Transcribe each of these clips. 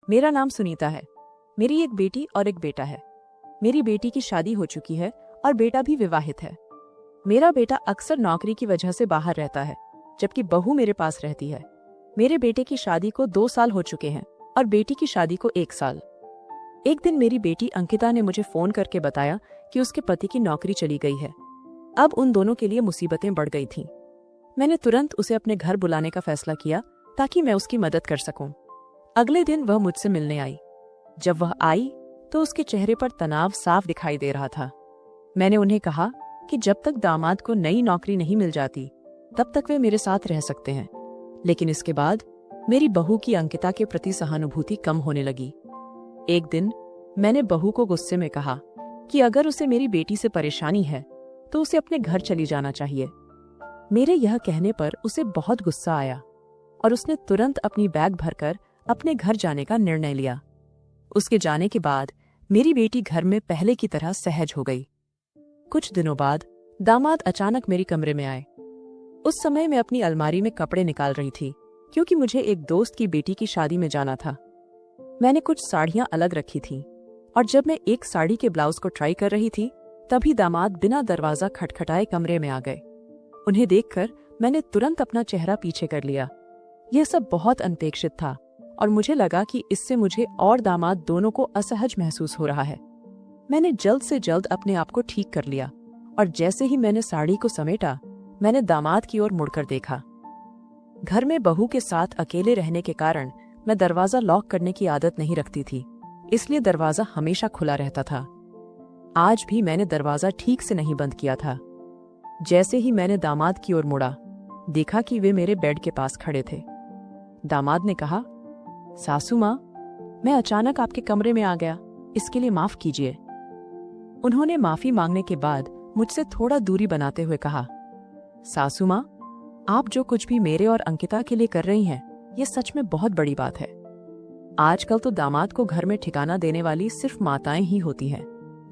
मेरा नाम सुनीता है। मेरी एक बेटी और एक बेटा है। मेरी बेटी की शादी हो चुकी है और बेटा भी विवाहित है। मेरा बेटा अक्सर नौकरी की वजह से बाहर रहता है, जबकि बहू मेरे पास रहती है। मेरे बेटे की शादी को 2 साल हो चुके हैं और बेटी की शादी को 1 साल। एक दिन मेरी बेटी अंकिता ने मुझे फोन करके बताया कि उसके पति की नौकरी चली गई है। अब उन दोनों के लिए मुसीबतें बढ़ गई थीं। मैंने तुरंत उसे अपने घर बुलाने का फैसला किया ताकि मैं उसकी मदद कर सकूं। अगले दिन वह मुझसे मिलने आई। जब वह आई तो उसके चेहरे पर तनाव साफ दिखाई दे रहा था। मैंने उन्हें कहा कि जब तक दामाद को नई नौकरी नहीं मिल जाती तब तक वे मेरे साथ रह सकते हैं। लेकिन इसके बाद मेरी बहू की अंकिता के प्रति सहानुभूति कम होने लगी। एक दिन मैंने बहू को गुस्से में कहा कि अगर उसे मेरी बेटी से परेशानी है तो उसे अपने घर चली जाना चाहिए। मेरे यह कहने पर उसे बहुत गुस्सा आया और उसने तुरंत अपनी बैग भरकर अपने घर जाने का निर्णय लिया। उसके जाने के बाद मेरी बेटी घर में पहले की तरह सहज हो गई। कुछ दिनों बाद दामाद अचानक मेरे कमरे में आए। उस समय मैं अपनी अलमारी में कपड़े निकाल रही थी, क्योंकि मुझे एक दोस्त की बेटी की शादी में जाना था। मैंने कुछ साड़ियां अलग रखी थीं और जब मैं एक साड़ी के ब्लाउज को ट्राई कर रही थी तभी दामाद बिना दरवाजा खटखटाए कमरे में आ गए। उन्हें देखकर मैंने तुरंत अपना चेहरा पीछे कर लिया। यह सब बहुत अनपेक्षित था और मुझे लगा कि इससे मुझे और दामाद दोनों को असहज महसूस हो रहा है। मैंने जल्द से जल्द अपने आप को ठीक कर लिया और जैसे ही मैंने साड़ी को समेटा मैंने दामाद की ओर मुड़कर देखा। घर में बहू के साथ अकेले रहने के कारण मैं दरवाजा लॉक करने की आदत नहीं रखती थी, इसलिए दरवाजा हमेशा खुला रहता था। आज भी मैंने दरवाजा ठीक से नहीं बंद किया था। जैसे ही मैंने दामाद की ओर मुड़ा, देखा कि वे मेरे बेड के पास खड़े थे। दामाद ने कहा, सासू माँ, मैं अचानक आपके कमरे में आ गया, इसके लिए माफ कीजिए। उन्होंने माफी मांगने के बाद मुझसे थोड़ा दूरी बनाते हुए कहा, सासू माँ, आप जो कुछ भी मेरे और अंकिता के लिए कर रही हैं, ये सच में बहुत बड़ी बात है। आजकल तो दामाद को घर में ठिकाना देने वाली सिर्फ माताएं ही होती हैं,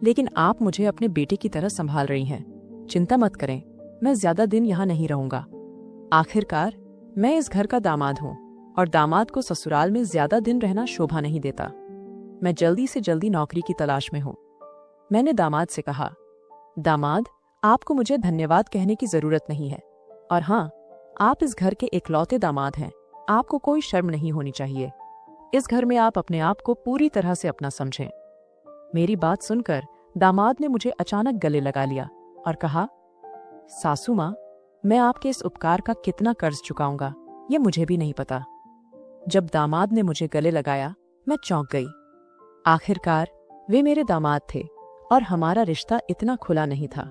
लेकिन आप मुझे अपने बेटे की तरह संभाल रही हैं। चिंता मत करें, मैं ज्यादा दिन यहाँ नहीं रहूंगा। आखिरकार मैं इस घर का दामाद हूँ और दामाद को ससुराल में ज्यादा दिन रहना शोभा नहीं देता। मैं जल्दी से जल्दी नौकरी की तलाश में हूँ। मैंने दामाद से कहा, दामाद, आपको मुझे धन्यवाद कहने की जरूरत नहीं है, और हाँ, आप इस घर के इकलौते दामाद हैं। आपको कोई शर्म नहीं होनी चाहिए। इस घर में आप अपने आप को पूरी तरह से अपना समझें। मेरी बात सुनकर दामाद ने मुझे अचानक गले लगा लिया और कहा, सासू माँ, मैं आपके इस उपकार का कितना कर्ज चुकाऊंगा ये मुझे भी नहीं पता। जब दामाद ने मुझे गले लगाया मैं चौंक गई। आखिरकार वे मेरे दामाद थे और हमारा रिश्ता इतना खुला नहीं था।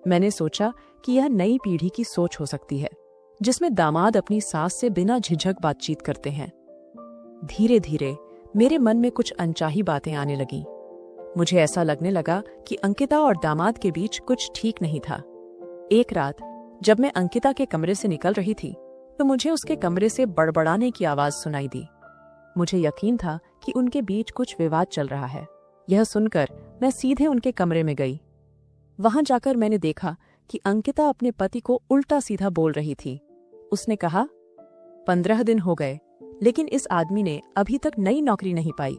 मैंने सोचा कि यह नई पीढ़ी की सोच हो सकती है, जिसमें दामाद अपनी सास से बिना झिझक बातचीत करते हैं। धीरे धीरे मेरे मन में कुछ अनचाही बातें आने लगीं। मुझे ऐसा लगने लगा कि अंकिता और दामाद के बीच कुछ ठीक नहीं था। एक रात जब मैं अंकिता के कमरे से निकल रही थी तो मुझे उसके कमरे से बड़बड़ाने की आवाज सुनाई दी। मुझे यकीन था कि उनके बीच कुछ विवाद चल रहा है। यह सुनकर मैं सीधे उनके कमरे में गई। वहां जाकर मैंने देखा कि अंकिता अपने पति को उल्टा सीधा बोल रही थी। उसने कहा, 15 दिन हो गए लेकिन इस आदमी ने अभी तक नई नौकरी नहीं पाई।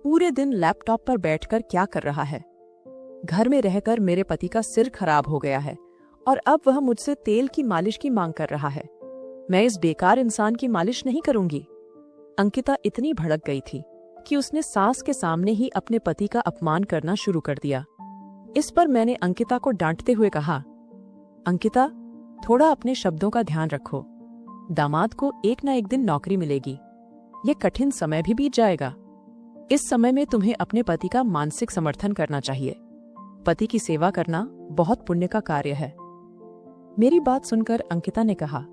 पूरे दिन लैपटॉप पर बैठकर क्या कर रहा है। घर में रहकर मेरे पति का सिर खराब हो गया है और अब वह मुझसे तेल की मालिश की मांग कर रहा है। मैं इस बेकार इंसान की मालिश नहीं करूंगी। अंकिता इतनी भड़क गई थी कि उसने सास के सामने ही अपने पति का अपमान करना शुरू कर दिया। इस पर मैंने अंकिता को डांटते हुए कहा, अंकिता, थोड़ा अपने शब्दों का ध्यान रखो। दामाद को एक ना एक दिन नौकरी मिलेगी। ये कठिन समय भी बीत जाएगा। इस समय में तुम्हें अपने पति का मानसिक समर्थन करना चाहिए। पति की सेवा करना बहुत पुण्य का कार्य है। मेरी बात सुनकर अंकिता ने कहा,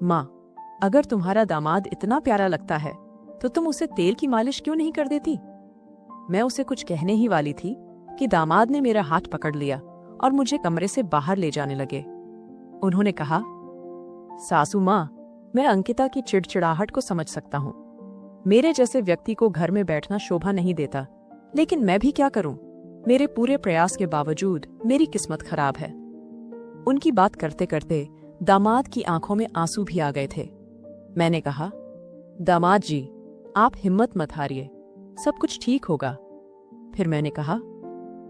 माँ, अगर तुम्हारा दामाद इतना प्यारा लगता है तो तुम उसे तेल की मालिश क्यों नहीं कर देती? मैं उसे कुछ कहने ही वाली थी कि दामाद ने मेरा हाथ पकड़ लिया और मुझे कमरे से बाहर ले जाने लगे। उन्होंने कहा, सासू माँ, मैं अंकिता की चिड़चिड़ाहट को समझ सकता हूँ। मेरे जैसे व्यक्ति को घर में बैठना शोभा नहीं देता, लेकिन मैं भी क्या करूँ? मेरे पूरे प्रयास के बावजूद मेरी किस्मत खराब है। उनकी बात करते करते दामाद की आंखों में आंसू भी आ गए थे। मैंने कहा, दामाद जी, आप हिम्मत मत हारिए, सब कुछ ठीक होगा। फिर मैंने कहा,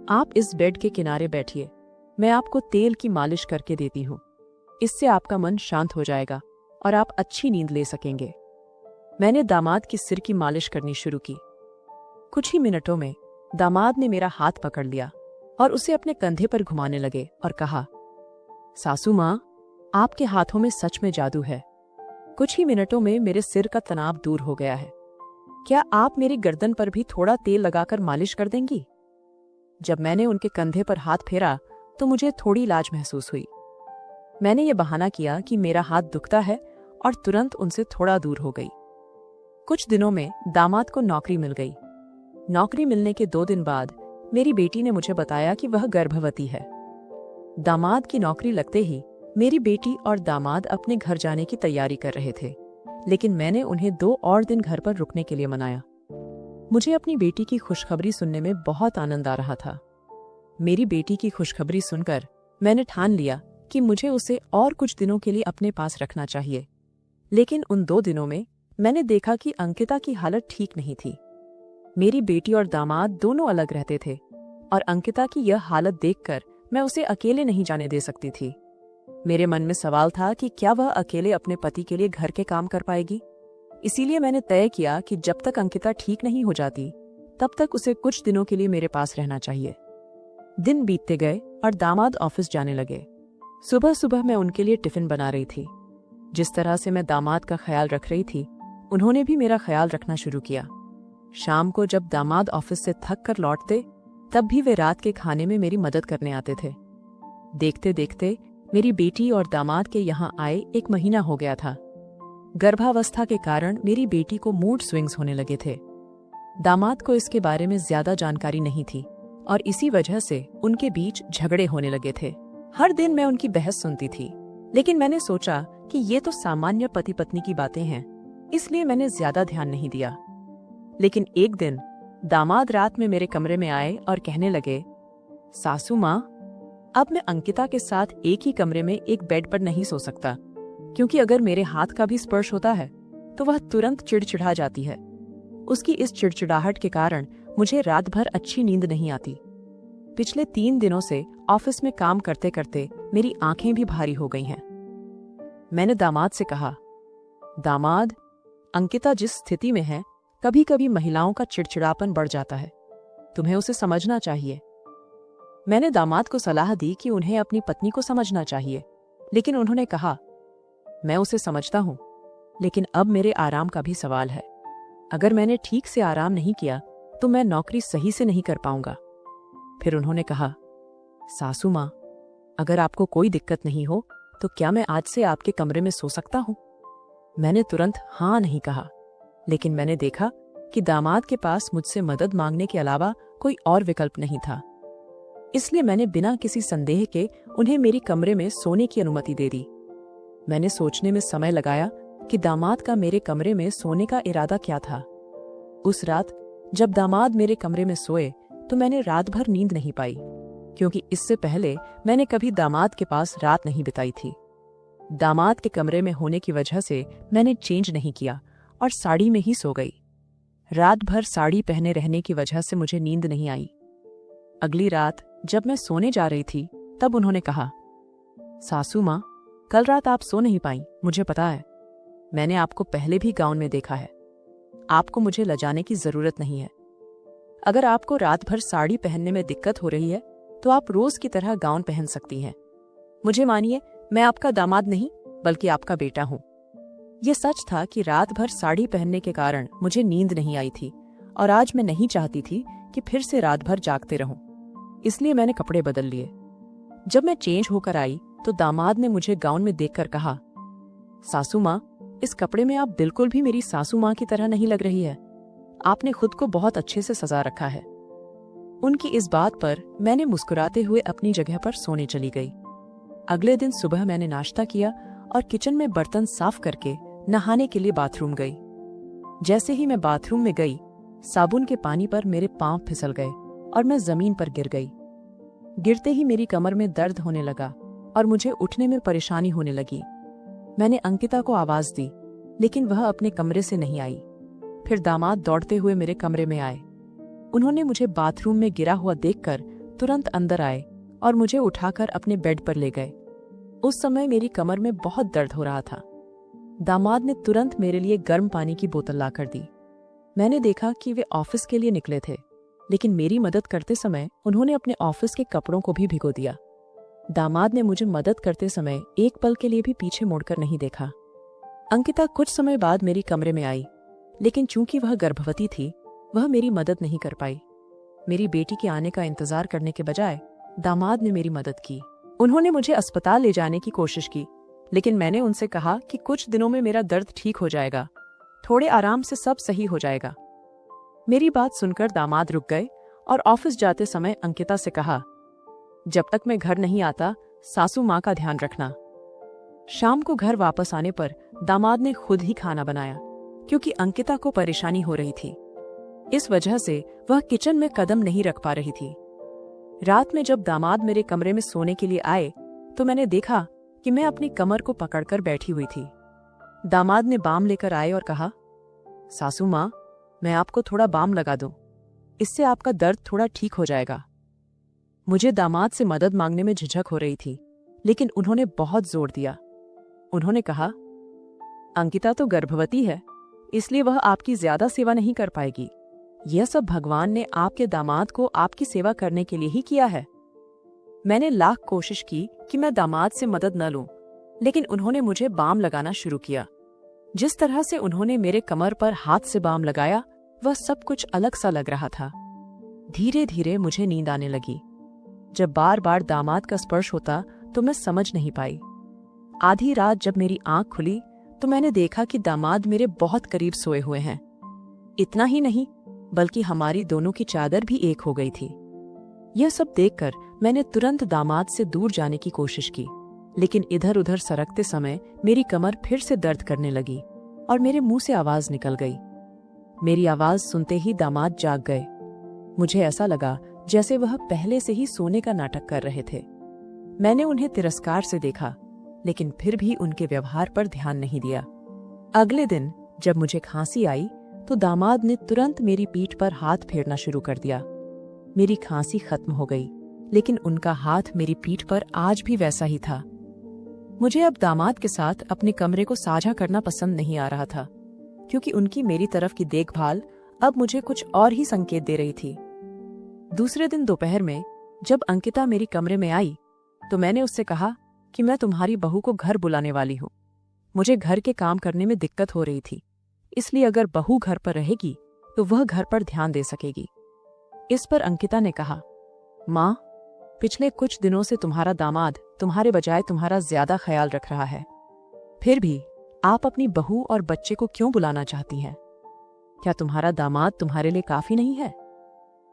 आप इस बेड के किनारे बैठिए, मैं आपको तेल की मालिश करके देती हूँ। इससे आपका मन शांत हो जाएगा और आप अच्छी नींद ले सकेंगे। मैंने दामाद की सिर की मालिश करनी शुरू की। कुछ ही मिनटों में दामाद ने मेरा हाथ पकड़ लिया और उसे अपने कंधे पर घुमाने लगे और कहा, सासू माँ, आपके हाथों में सच में जादू है। कुछ ही मिनटों में मेरे सिर का तनाव दूर हो गया है। क्या आप मेरी गर्दन पर भी थोड़ा तेल लगाकर मालिश कर देंगी? जब मैंने उनके कंधे पर हाथ फेरा तो मुझे थोड़ी लाज महसूस हुई। मैंने ये बहाना किया कि मेरा हाथ दुखता है और तुरंत उनसे थोड़ा दूर हो गई। कुछ दिनों में दामाद को नौकरी मिल गई। नौकरी मिलने के 2 दिन बाद मेरी बेटी ने मुझे बताया कि वह गर्भवती है। दामाद की नौकरी लगते ही मेरी बेटी और दामाद अपने घर जाने की तैयारी कर रहे थे, लेकिन मैंने उन्हें 2 और दिन घर पर रुकने के लिए मनाया। मुझे अपनी बेटी की खुशखबरी सुनने में बहुत आनंद आ रहा था। मेरी बेटी की खुशखबरी सुनकर मैंने ठान लिया कि मुझे उसे और कुछ दिनों के लिए अपने पास रखना चाहिए। लेकिन उन 2 दिनों में मैंने देखा कि अंकिता की हालत ठीक नहीं थी। मेरी बेटी और दामाद दोनों अलग रहते थे और अंकिता की यह हालत देखकर मैं उसे अकेले नहीं जाने दे सकती थी। मेरे मन में सवाल था कि क्या वह अकेले अपने पति के लिए घर के काम कर पाएगी। इसीलिए मैंने तय किया कि जब तक अंकिता ठीक नहीं हो जाती तब तक उसे कुछ दिनों के लिए मेरे पास रहना चाहिए। दिन बीतते गए और दामाद ऑफिस जाने लगे। सुबह सुबह मैं उनके लिए टिफिन बना रही थी। जिस तरह से मैं दामाद का ख्याल रख रही थी, उन्होंने भी मेरा ख्याल रखना शुरू किया। शाम को जब दामाद ऑफिस से थक कर लौटते, तब भी वे रात के खाने में मेरी मदद करने आते थे। देखते देखते मेरी बेटी और दामाद के यहाँ आए 1 महीना हो गया था। गर्भावस्था के कारण मेरी बेटी को मूड स्विंग्स होने लगे थे। दामाद को इसके बारे में ज्यादा जानकारी नहीं थी और इसी वजह से उनके बीच झगड़े होने लगे थे। हर दिन मैं उनकी बहस सुनती थी, लेकिन मैंने सोचा कि ये तो सामान्य पति पत्नी की बातें हैं, इसलिए मैंने ज्यादा ध्यान नहीं दिया। लेकिन एक दिन दामाद रात में मेरे कमरे में आए और कहने लगे, सासू माँ, अब मैं अंकिता के साथ एक ही कमरे में एक बेड पर नहीं सो सकता, क्योंकि अगर मेरे हाथ का भी स्पर्श होता है तो वह तुरंत चिड़चिड़ा जाती है। उसकी इस चिड़चिड़ाहट के कारण मुझे रात भर अच्छी नींद नहीं आती। पिछले 3 दिनों से ऑफिस में काम करते करते मेरी आंखें भी भारी हो गई हैं। मैंने दामाद से कहा, दामाद, अंकिता जिस स्थिति में है, कभी कभी महिलाओं का चिड़चिड़ापन बढ़ जाता है, तुम्हें उसे समझना चाहिए। मैंने दामाद को सलाह दी कि उन्हें अपनी पत्नी को समझना चाहिए, लेकिन उन्होंने कहा, मैं उसे समझता हूं, लेकिन अब मेरे आराम का भी सवाल है। अगर मैंने ठीक से आराम नहीं किया तो मैं नौकरी सही से नहीं कर पाऊंगा। फिर उन्होंने कहा, सासू माँ, अगर आपको कोई दिक्कत नहीं हो तो क्या मैं आज से आपके कमरे में सो सकता हूँ? मैंने तुरंत हाँ नहीं कहा, लेकिन मैंने देखा कि दामाद के पास मुझसे मदद मांगने के अलावा कोई और विकल्प नहीं था। इसलिए मैंने बिना किसी संदेह के उन्हें मेरी कमरे में सोने की अनुमति दे दी। मैंने सोचने में समय लगाया कि दामाद का मेरे कमरे में सोने का इरादा क्या था। उस रात जब दामाद मेरे कमरे में सोए तो मैंने रात भर नींद नहीं पाई, क्योंकि इससे पहले मैंने कभी दामाद के पास रात नहीं बिताई थी। दामाद के कमरे में होने की वजह से मैंने चेंज नहीं किया और साड़ी में ही सो गई। रात भर साड़ी पहने रहने की वजह से मुझे नींद नहीं आई। अगली रात जब मैं सोने जा रही थी तब उन्होंने कहा, सासू माँ, कल रात आप सो नहीं पाई, मुझे पता है। मैंने आपको पहले भी गाउन में देखा है। आपको मुझे लजाने की जरूरत नहीं है। अगर आपको रात भर साड़ी पहनने में दिक्कत हो रही है तो आप रोज की तरह गाउन पहन सकती हैं। मुझे मानिए, मैं आपका दामाद नहीं बल्कि आपका बेटा हूँ। ये सच था कि रात भर साड़ी पहनने के कारण मुझे नींद नहीं आई थी और आज मैं नहीं चाहती थी कि फिर से रात भर जागते रहूं। इसलिए मैंने कपड़े बदल लिए। जब मैं चेंज होकर आई तो दामाद ने मुझे गाउन में देखकर कहा, सासू माँ, इस कपड़े में आप बिल्कुल भी मेरी सासू माँ की तरह नहीं लग रही है। आपने खुद को बहुत अच्छे से सजा रखा है। उनकी इस बात पर मैंने मुस्कुराते हुए अपनी जगह पर सोने चली गई। अगले दिन सुबह मैंने नाश्ता किया और किचन में बर्तन साफ करके नहाने के लिए बाथरूम गई। जैसे ही मैं बाथरूम में गई, साबुन के पानी पर मेरे पांव फिसल गए और मैं जमीन पर गिर गई। गिरते ही मेरी कमर में दर्द होने लगा और मुझे उठने में परेशानी होने लगी। मैंने अंकिता को आवाज दी, लेकिन वह अपने कमरे से नहीं आई। फिर दामाद दौड़ते हुए मेरे कमरे में आए। उन्होंने मुझे बाथरूम में गिरा हुआ देखकर तुरंत अंदर आए और मुझे उठाकर अपने बेड पर ले गए। उस समय मेरी कमर में बहुत दर्द हो रहा था। दामाद ने तुरंत मेरे लिए गर्म पानी की बोतल लाकर दी। मैंने देखा कि वे ऑफिस के लिए निकले थे, लेकिन मेरी मदद करते समय उन्होंने अपने ऑफिस के कपड़ों को भी भिगो दिया। दामाद ने मुझे मदद करते समय एक पल के लिए भी पीछे मुड़कर नहीं देखा। अंकिता कुछ समय बाद मेरी कमरे में आई, लेकिन चूंकि वह गर्भवती थी, वह मेरी मदद नहीं कर पाई। मेरी बेटी के आने का इंतजार करने के बजाय दामाद ने मेरी मदद की। उन्होंने मुझे अस्पताल ले जाने की कोशिश की, लेकिन मैंने उनसे कहा कि कुछ दिनों में मेरा दर्द ठीक हो जाएगा, थोड़े आराम से सब सही हो जाएगा। मेरी बात सुनकर दामाद रुक गए और ऑफिस जाते समय अंकिता से कहा, जब तक मैं घर नहीं आता सासू माँ का ध्यान रखना। शाम को घर वापस आने पर दामाद ने खुद ही खाना बनाया, क्योंकि अंकिता को परेशानी हो रही थी। इस वजह से वह किचन में कदम नहीं रख पा रही थी। रात में जब दामाद मेरे कमरे में सोने के लिए आए तो मैंने देखा कि मैं अपनी कमर को पकड़कर बैठी हुई थी। दामाद ने बाम लेकर आए और कहा, सासू माँ, मैं आपको थोड़ा बाम लगा दूं, इससे आपका दर्द थोड़ा ठीक हो जाएगा। मुझे दामाद से मदद मांगने में झिझक हो रही थी, लेकिन उन्होंने बहुत जोर दिया। उन्होंने कहा, अंकिता तो गर्भवती है, इसलिए वह आपकी ज्यादा सेवा नहीं कर पाएगी। यह सब भगवान ने आपके दामाद को आपकी सेवा करने के लिए ही किया है। मैंने लाख कोशिश की कि मैं दामाद से मदद न लूं, लेकिन उन्होंने मुझे बाम लगाना शुरू किया। जिस तरह से उन्होंने मेरे कमर पर हाथ से बाम लगाया, वह सब कुछ अलग सा लग रहा था। धीरे धीरे मुझे नींद आने लगी। जब बार बार दामाद का स्पर्श होता तो मैं समझ नहीं पाई। आधी रात जब मेरी आंख खुली तो मैंने देखा कि दामाद मेरे बहुत करीब सोए हुए हैं। इतना ही नहीं, बल्कि हमारी दोनों की चादर भी एक हो गई थी। यह सब देखकर मैंने तुरंत दामाद से दूर जाने की कोशिश की, लेकिन इधर उधर सरकते समय मेरी कमर फिर से दर्द करने लगी और मेरे मुंह से आवाज निकल गई। मेरी आवाज सुनते ही दामाद जाग गए। मुझे ऐसा लगा जैसे वह पहले से ही सोने का नाटक कर रहे थे। मैंने उन्हें तिरस्कार से देखा, लेकिन फिर भी उनके व्यवहार पर ध्यान नहीं दिया। अगले दिन जब मुझे खांसी आई तो दामाद ने तुरंत मेरी पीठ पर हाथ फेरना शुरू कर दिया। मेरी खांसी खत्म हो गई, लेकिन उनका हाथ मेरी पीठ पर आज भी वैसा ही था। मुझे अब दामाद के साथ अपने कमरे को साझा करना पसंद नहीं आ रहा था, क्योंकि उनकी मेरी तरफ की देखभाल अब मुझे कुछ और ही संकेत दे रही थी। दूसरे दिन दोपहर में जब अंकिता मेरी कमरे में आई तो मैंने उससे कहा कि मैं तुम्हारी बहू को घर बुलाने वाली हूँ। मुझे घर के काम करने में दिक्कत हो रही थी, इसलिए अगर बहू घर पर रहेगी तो वह घर पर ध्यान दे सकेगी। इस पर अंकिता ने कहा, माँ, पिछले कुछ दिनों से तुम्हारा दामाद तुम्हारे बजाय तुम्हारा ज्यादा ख्याल रख रहा है। फिर भी आप अपनी बहू और बच्चे को क्यों बुलाना चाहती हैं? क्या तुम्हारा दामाद तुम्हारे लिए काफी नहीं है?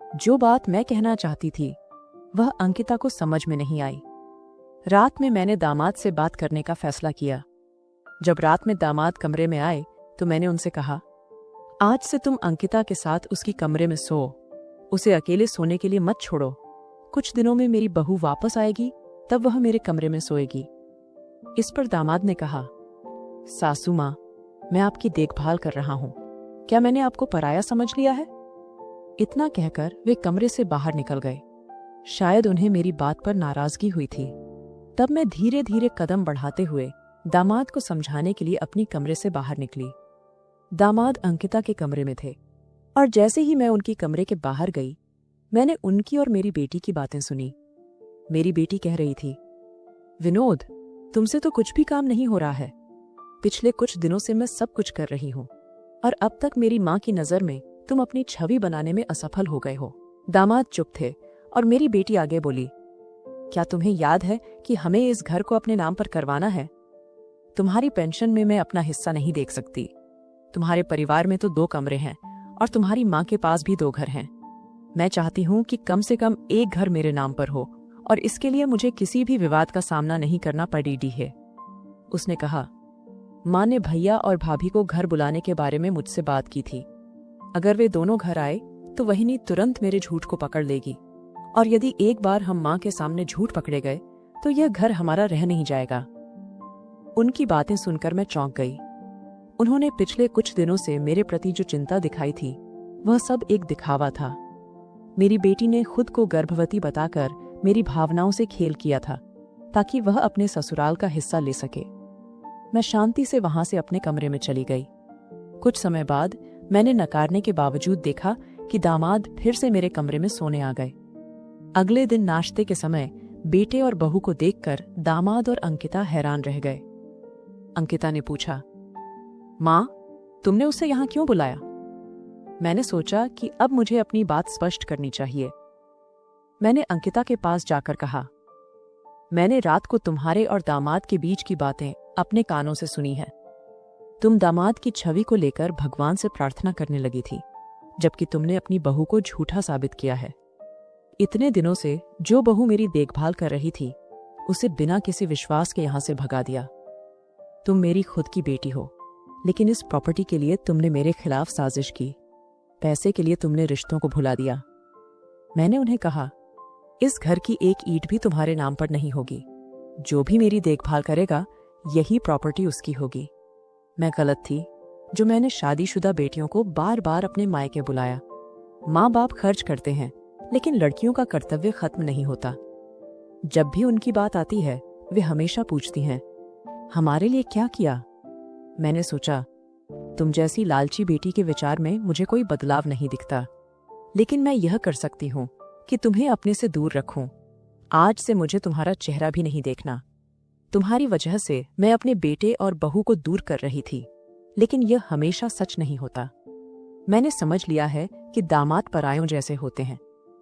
जो बात मैं कहना चाहती थी वह अंकिता को समझ में नहीं आई। रात में मैंने दामाद से बात करने का फैसला किया। जब रात में दामाद कमरे में आए तो मैंने उनसे कहा, आज से तुम अंकिता के साथ उसकी कमरे में सो, उसे अकेले सोने के लिए मत छोड़ो। कुछ दिनों में मेरी बहू वापस आएगी, तब वह मेरे कमरे में सोएगी। इस पर दामाद ने कहा, सासू माँ, मैं आपकी देखभाल कर रहा हूँ, क्या मैंने आपको पराया समझ लिया है? इतना कहकर वे कमरे से बाहर निकल गए। शायद उन्हें मेरी बात पर नाराजगी हुई थी। तब मैं धीरे धीरे कदम बढ़ाते हुए दामाद को समझाने के लिए अपनी कमरे से बाहर निकली। दामाद अंकिता के कमरे में थे, और जैसे ही मैं उनकी कमरे के बाहर गई, मैंने उनकी और मेरी बेटी की बातें सुनी। मेरी बेटी कह रही थी, विनोद, तुमसे तो कुछ भी काम नहीं हो रहा है। पिछले कुछ दिनों से मैं सब कुछ कर रही हूँ, और अब तक मेरी माँ की नजर में तुम अपनी छवि बनाने में असफल हो गए हो। दामाद चुप थे और मेरी बेटी आगे बोली, क्या तुम्हें याद है कि हमें इस घर को अपने नाम पर करवाना है? तुम्हारी पेंशन में मैं अपना हिस्सा नहीं देख सकती। तुम्हारे परिवार में तो 2 कमरे हैं और तुम्हारी माँ के पास भी 2 घर हैं। मैं चाहती हूँ कि कम से कम एक घर मेरे नाम पर हो, और इसके लिए मुझे किसी भी विवाद का सामना नहीं करना पड़ेगी है। उसने कहा, माँ ने भैया और भाभी को घर बुलाने के बारे में मुझसे बात की थी। अगर वे दोनों घर आए तो वहिनी तुरंत मेरे झूठ को पकड़ लेगी, और यदि एक बार हम माँ के सामने झूठ पकड़े गए तो यह घर हमारा रह नहीं जाएगा। उनकी बातें सुनकर मैं चौंक गई। उन्होंने पिछले कुछ दिनों से मेरे प्रति जो चिंता दिखाई थी वह सब एक दिखावा था। मेरी बेटी ने खुद को गर्भवती बताकर मेरी भावनाओं से खेल किया था ताकि वह अपने ससुराल का हिस्सा ले सके। मैं शांति से वहां से अपने कमरे में चली गई। कुछ समय बाद मैंने नकारने के बावजूद देखा कि दामाद फिर से मेरे कमरे में सोने आ गए। अगले दिन नाश्ते के समय बेटे और बहू को देखकर दामाद और अंकिता हैरान रह गए। अंकिता ने पूछा, माँ, तुमने उसे यहाँ क्यों बुलाया? मैंने सोचा कि अब मुझे अपनी बात स्पष्ट करनी चाहिए। मैंने अंकिता के पास जाकर कहा, मैंने रात को तुम्हारे और दामाद के बीच की बातें अपने कानों से सुनी है। तुम दामाद की छवि को लेकर भगवान से प्रार्थना करने लगी थी, जबकि तुमने अपनी बहू को झूठा साबित किया है। इतने दिनों से जो बहू मेरी देखभाल कर रही थी उसे बिना किसी विश्वास के यहां से भगा दिया। तुम मेरी खुद की बेटी हो, लेकिन इस प्रॉपर्टी के लिए तुमने मेरे खिलाफ साजिश की। पैसे के लिए तुमने रिश्तों को भुला दिया। मैंने उन्हें कहा, इस घर की एक ईंट भी तुम्हारे नाम पर नहीं होगी। जो भी मेरी देखभाल करेगा यही प्रॉपर्टी उसकी होगी। मैं गलत थी जो मैंने शादीशुदा बेटियों को बार बार अपने मायके बुलाया। माँ बाप खर्च करते हैं, लेकिन लड़कियों का कर्तव्य खत्म नहीं होता। जब भी उनकी बात आती है वे हमेशा पूछती हैं, हमारे लिए क्या किया? मैंने सोचा, तुम जैसी लालची बेटी के विचार में मुझे कोई बदलाव नहीं दिखता, लेकिन मैं यह कर सकती हूँ कि तुम्हें अपने से दूर रखूं। आज से मुझे तुम्हारा चेहरा भी नहीं देखना। तुम्हारी वजह से मैं अपने बेटे और बहू को दूर कर रही थी, लेकिन यह हमेशा सच नहीं होता। मैंने समझ लिया है कि दामाद परायों जैसे होते हैं,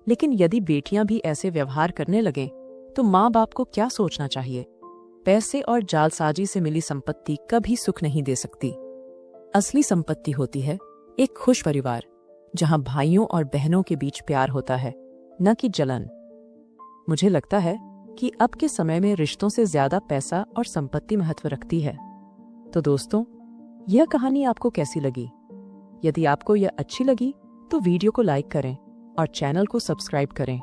लेकिन यदि बेटियां भी ऐसे व्यवहार करने लगें तो माँ बाप को क्या सोचना चाहिए? पैसे और जालसाजी से मिली संपत्ति कभी सुख नहीं दे सकती। असली संपत्ति होती है एक खुश परिवार, जहां भाइयों और बहनों के बीच प्यार होता है, न कि जलन। मुझे लगता है कि अब के समय में रिश्तों से ज्यादा पैसा और संपत्ति महत्व रखती है। तो दोस्तों, यह कहानी आपको कैसी लगी? यदि आपको यह अच्छी लगी तो वीडियो को लाइक करें और चैनल को सब्सक्राइब करें।